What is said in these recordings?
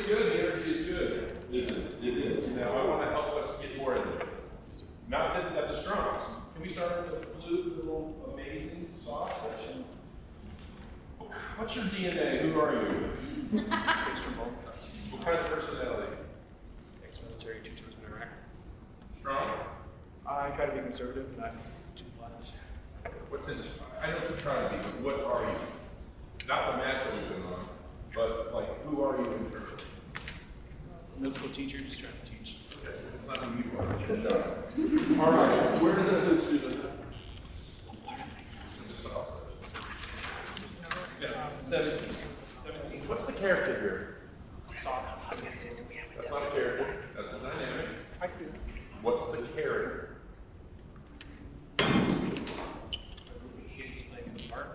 is good, the energy is good. Isn't it? It is. Now I want to help us get more into it. Not at the strongs. Can we start with the flute, little amazing sauce section? What's your DNA? Who are you? What kind of personality? Ex-military, 2 tours in Iraq. Strong? I try to be conservative, and I do violence. What's it? I know what you try to be, but what are you? Not the mass that we've been on, but like, who are you in terms of? Middle school teacher, just trying to teach. Okay, it's not who you are. All right, where do the flutes do the? Just off section. Yeah, 17. What's the character here? That's not a character. That's the dynamic. What's the character? Kids playing in the park.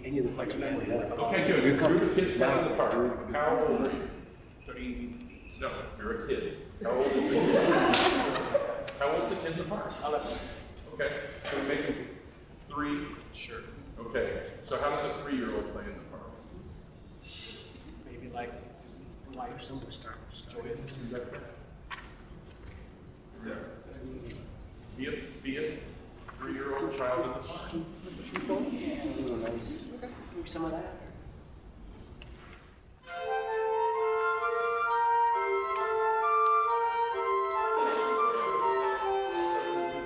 Any of the parts of that. Okay, good. You're group of kids playing in the park. How old are you? 30. No, you're a kid. How old is the kid? How old's the kid in the park? 11. Okay, so we make it 3. Sure. Okay, so how does a 3-year-old play in the park? Maybe like light, joyous. Be a 3-year-old child in the park. Some of that.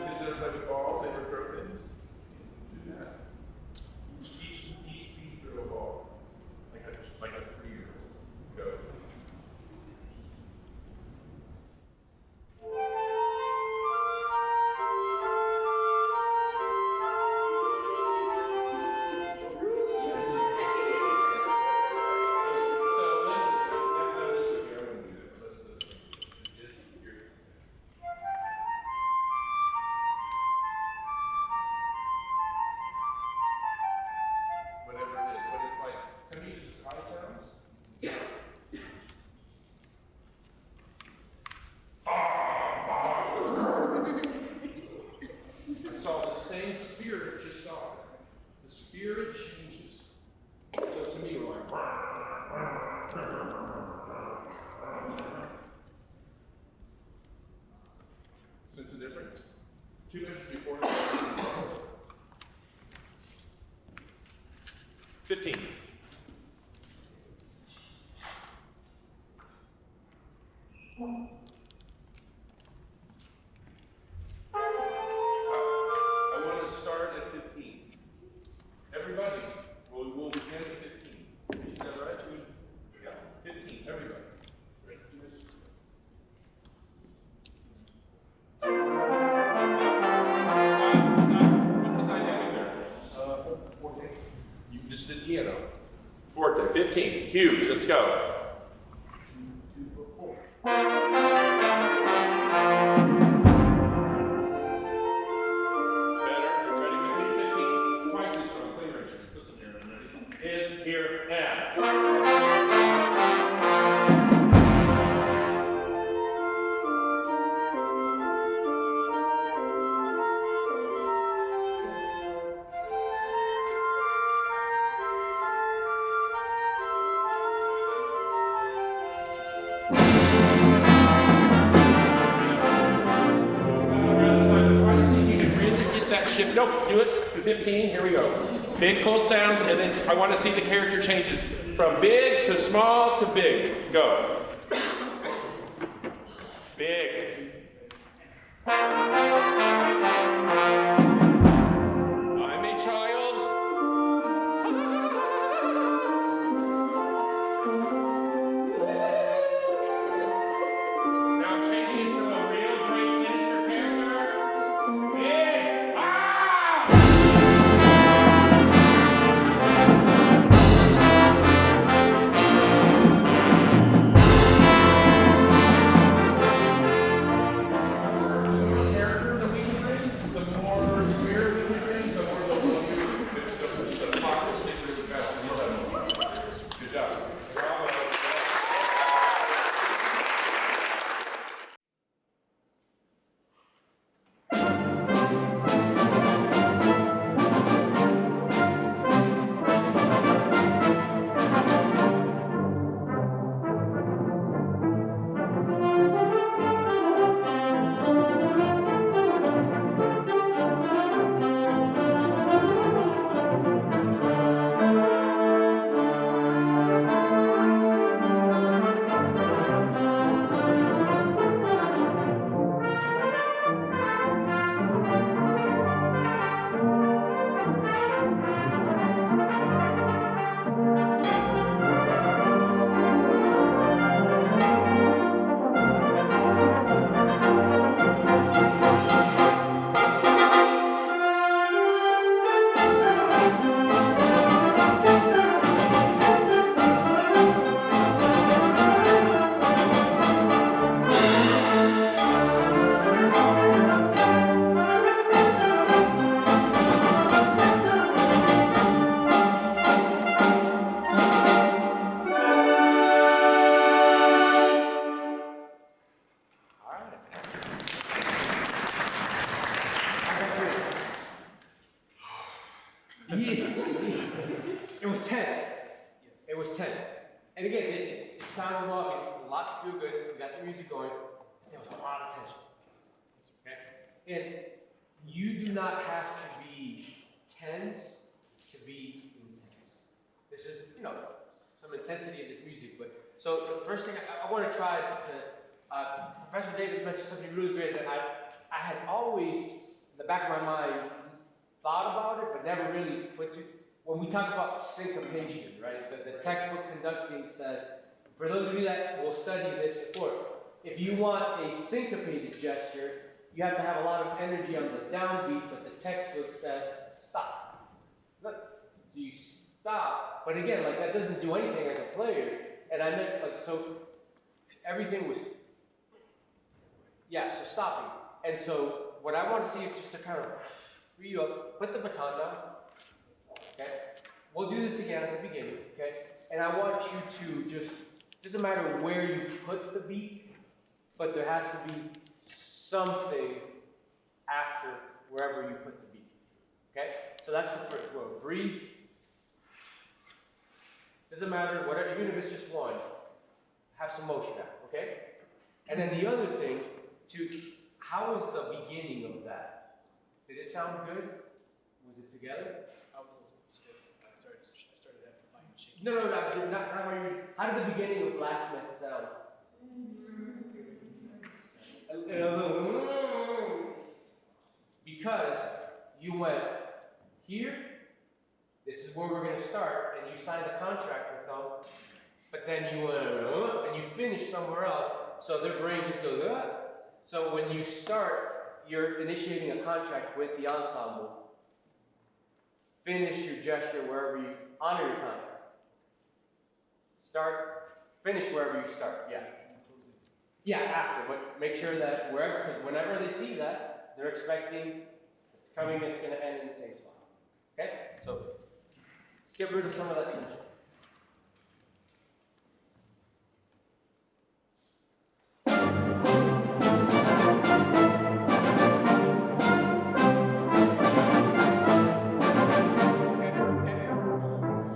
Kids that play with balls, they throw things. Do that. Each throw a ball. Like a 3-year-old. Go. Whatever it is, but it's like, to me, it's high sounds. I saw the same spirit, just saw it. The spirit changes. So to me, we're like, sense the difference? 2 measures before. 15. I want to start at 15. Everybody, we'll begin at 15. Is that right? Yeah, 15. Everybody. Right. What's the dynamic there? 14. You just did piano. Forte. 15. Huge. Let's go. Better. Ready with me? 15. Twice as strong. Play your instruments. Listen here. Ready? Is, here, and. Try to see if you can really get that shift. Nope, do it. Do 15. Here we go. Big full sounds, and then I want to see the character changes from big to small to big. Go. Big. I'm a child. Now I'm changing it to a real great sinister character. Big. Ah! Character intense. And again, it sounded well, a lot to feel good, we got the music going, but there was a lot of tension. Okay? And you do not have to be tense to be intense. This is, some intensity of this music. But so the first thing I want to try to, Professor Davis mentioned something really great that I had always, in the back of my mind, thought about it, but never really put to. When we talk about syncopation, right? The textbook conducting says, for those of you that will study this before, if you want a syncopated gesture, you have to have a lot of energy on the downbeat, but the textbook says stop. So you stop, but again, like that doesn't do anything as a player. And I meant so everything was, so stopping. And so what I want to see is just to kind of free you up, put the baton down. Okay? We'll do this again at the beginning, okay? And I want you to just, doesn't matter where you put the beat, but there has to be something after wherever you put the beat. Okay? So that's the first one. Breathe. Doesn't matter, whatever, even if it's just one, have some motion out, okay? And then the other thing, how was the beginning of that? Did it sound good? Was it together? I was a little stiff. I started to find shaky. No, not where you. How did the beginning of Blacksmith sound? Because you went here, this is where we're going to start, and you signed a contract with them, but then you went, and you finished somewhere else, so their brain just goes, So when you start, you're initiating a contract with the ensemble. Finish your gesture wherever you honor your contract. Finish wherever you start, Yeah, after, but make sure that because whenever they see that, they're expecting it's coming, it's going to end in the same spot. Okay? So, let's get rid of some of that tension.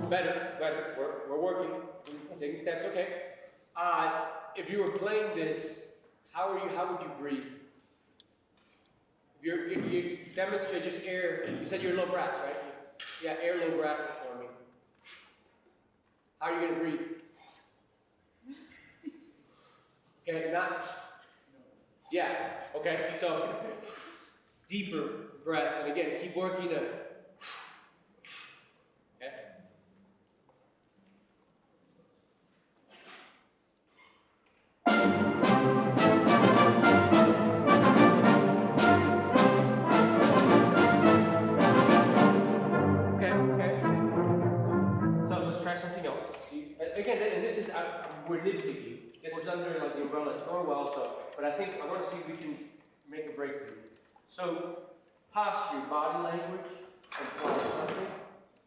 Better. We're working, taking steps, okay? If you were playing this, how would you breathe? You demonstrate just air. You said you're low brass, right? Yeah, air low brass it for me. How are you going to breathe? Okay, okay, so deeper breath, and again, keep working it. Okay? Again, and this is, we're nitpicking. This is under the umbrella, it's going well, but I think I want to see if we can make a breakthrough. So, posture, body language, implies something,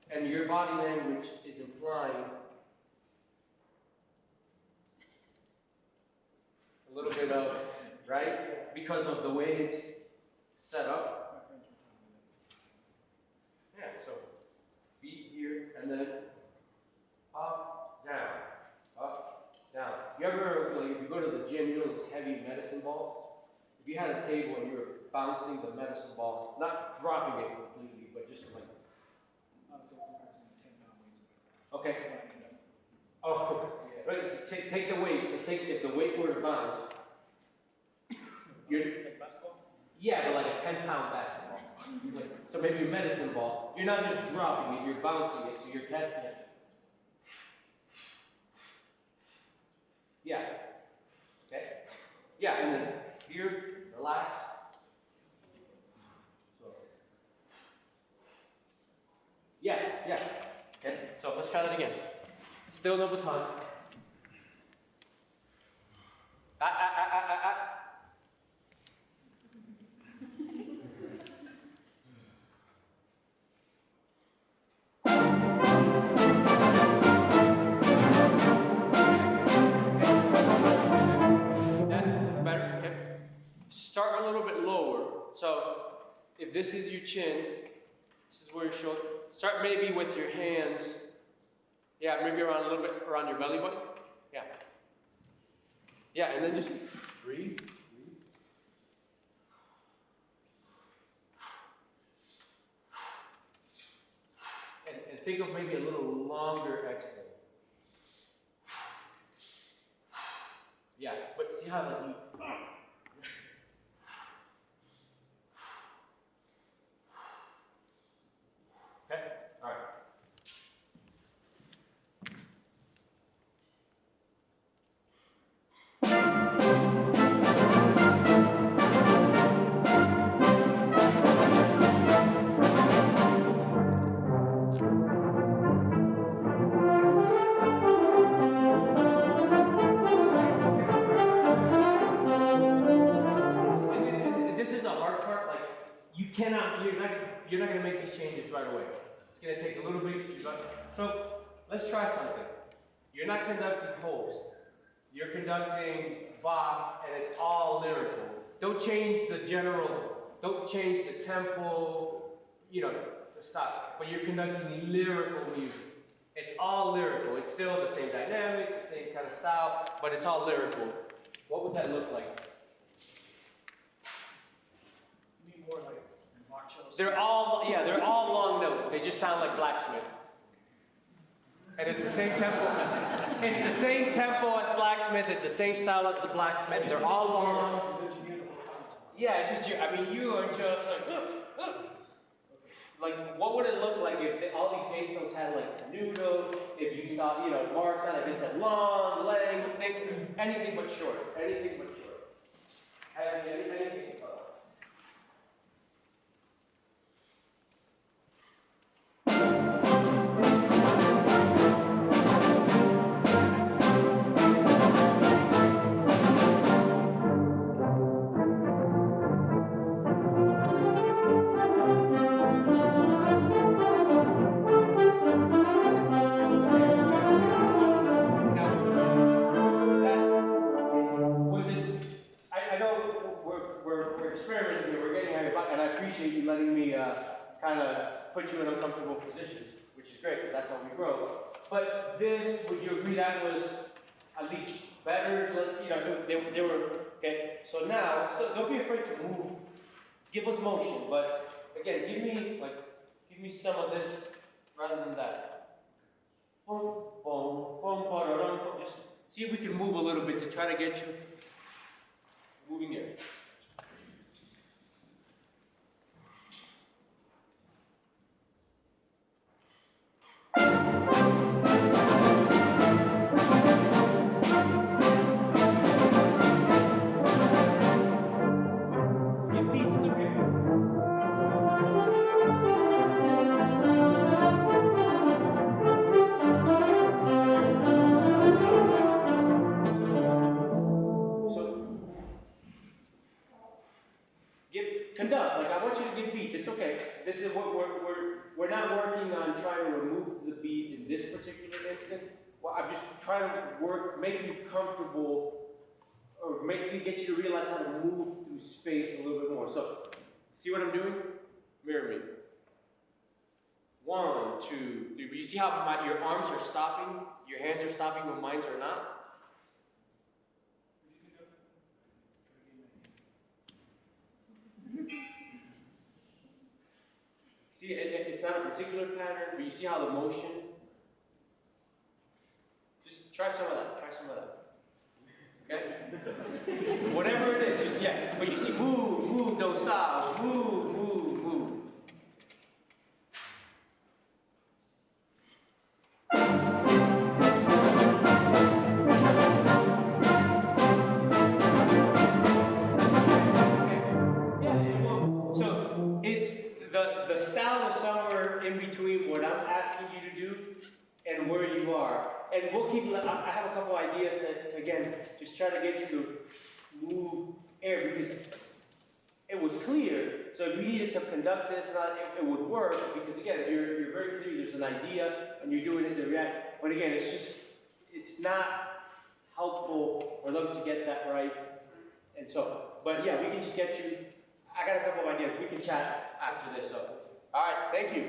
and your body language is implying a little bit of, right? Because of the way it's set up. Yeah, so feet here, and then up, down, up, down. You ever, if you go to the gym, you know those heavy medicine balls? If you had a table and you were bouncing the medicine ball, not dropping it completely, but just like. So I'm using 10-pound weights. Okay. Oh, right. So take the weight. So if the weight were to bounce, Like basketball? Yeah, but like a 10-pound basketball. So maybe a medicine ball. You're not just dropping it, you're bouncing it, so you're catching it. Yeah. Okay? Yeah, and then here, relax. So. Yeah. Okay, so let's try that again. Still no baton. Start a little bit lower. So if this is your chin, this is where your shoulder. Start maybe with your hands Yeah, maybe around a little bit around your belly button. Yeah. Yeah, and then just breathe. And think of maybe a little longer exhale. Yeah, but see how that you. Okay, all right. And this is the hard part. Like, you're not gonna make these changes right away. It's gonna take a little bit. So let's try something. You're not conducting Holst. You're conducting Bach, and it's all lyrical. Don't change the general. Don't change the tempo. You know, the style. But you're conducting lyrical music. It's all lyrical. It's still the same dynamic, the same kind of style, but it's all lyrical. What would that look like? You mean more like Bach cellos? They're all long notes. They just sound like Blacksmith. And it's the same tempo. It's the same tempo as Blacksmith. It's the same style as the Blacksmith. They're all long. Yeah, it's just you are just like, what would it look like if all these bass notes had like tenuto? If you saw, Mark's had it said long, length, thick, anything but short. Anything but short. Anything but. Experimenting here, we're getting higher, and I appreciate you letting me kind of put you in uncomfortable positions, which is great, because that's how we grow. But this, would you agree that was at least better? They were, okay, so now, don't be afraid to move. Give us motion, but again, give me some of this rather than that. Boom, boom, boom, ba-da-dum. Just see if we can move a little bit to try to get you moving here. Conduct, like I want you to give beats, it's okay. This is what we're not working on trying to remove the beat in this particular instance. Well, I'm just trying to make you comfortable, or get you to realize how to move through space a little bit more. So, see what I'm doing? Mirror me. 1, 2, 3. But you see how your arms are stopping, your hands are stopping when mine are not? See, it's not a particular pattern, but you see how the motion. Just try some of that. Try some of that. Okay? Whatever it is, just But you see, move, don't stop. Move. The style is somewhere in between what I'm asking you to do and where you are. And we'll I have a couple ideas to again, just try to get you to move air, because it was clear. So if you needed to conduct this, it would work, because again, you're very clear, there's an idea, and you're doing it to react. But again, it's not helpful for them to get that right. And so, but yeah, we can just get you. I got a couple of ideas. We can chat after this. So, all right, thank you.